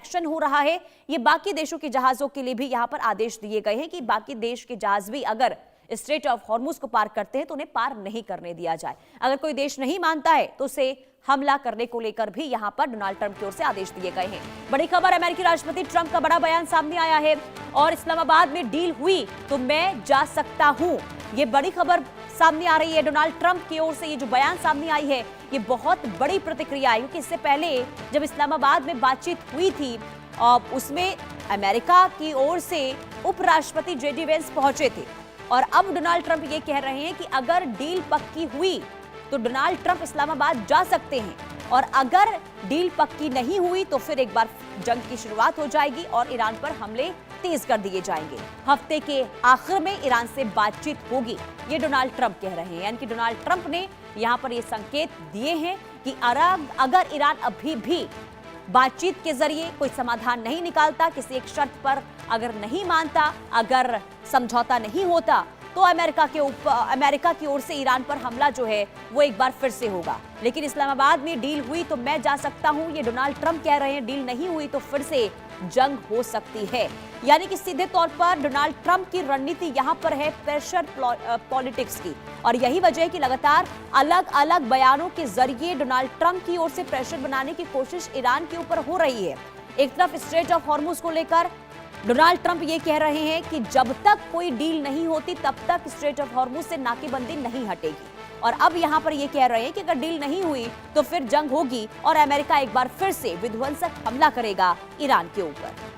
Action हो रहा है। ये बाकी देशों के जहाजों के लिए भी यहां पर आदेश दिए गए हैं कि बाकी देश के जहाज भी अगर स्ट्रेट ऑफ हॉर्मुज को पार करते हैं तो उन्हें पार नहीं करने दिया जाए। अगर कोई देश नहीं मानता है तो उसे हमला करने को लेकर भी यहां पर डोनाल्ड ट्रंप की ओर से आदेश दिए गए हैं। बड़ी खबर, अमेरिकी राष्ट्रपति ट्रंप का बड़ा बयान सामने आया है और इस्लामाबाद में डील हुई तो मैं जा सकता हूं, ये बड़ी खबर सामने आ रही है। डोनाल्ड ट्रंप की ओर से ये जो बयान सामने आई है ये बहुत बड़ी प्रतिक्रिया है, क्योंकि इससे पहले जब इस्लामाबाद में बातचीत हुई थी उसमें अमेरिका की ओर से उपराष्ट्रपति जेडी वेंस पहुंचे थे और अब डोनाल्ड ट्रंप ये कह रहे हैं कि अगर डील पक्की हुई तो डोनाल्ड ट्रंप इस्लामाबाद जा सकते हैं और अगर डील पक्की नहीं हुई तो फिर एक बार जंग की शुरुआत हो जाएगी और ईरान पर हमले तेज कर दिए जाएंगे। हफ्ते के आखिर में ईरान से बातचीत होगी, ये डोनाल्ड ट्रंप कह रहे हैं। यानी कि डोनाल्ड ट्रंप ने यहां पर ये संकेत दिए हैं कि अगर ईरान अभी भी बातचीत के जरिए कोई समाधान नहीं निकालता, किसी एक शर्त पर अगर नहीं मानता, अगर समझौता नहीं होता तो अमेरिका की ओर से ईरान पर हमला जो है वो एक बार फिर से होगा। लेकिन इस्लामाबाद में डील हुई तो मैं जा सकता हूं, ये डोनाल्ड ट्रंप कह रहे हैं। डील नहीं हुई तो फिर से जंग हो सकती है। यानी कि सीधे तौर पर डोनाल्ड ट्रंप की रणनीति यहां पर है प्रेशर पॉलिटिक्स की, और यही वजह है कि लगातार अलग अलग बयानों के जरिए डोनाल्ड ट्रंप की ओर से प्रेशर बनाने की कोशिश ईरान के ऊपर हो रही है। एक तरफ स्ट्रेट ऑफ हॉर्मुज को लेकर डोनाल्ड ट्रंप ये कह रहे हैं कि जब तक कोई डील नहीं होती तब तक स्ट्रेट ऑफ हॉर्मुज से नाकेबंदी नहीं हटेगी, और अब यहां पर ये कह रहे हैं कि अगर डील नहीं हुई तो फिर जंग होगी और अमेरिका एक बार फिर से विध्वंसक हमला करेगा ईरान के ऊपर।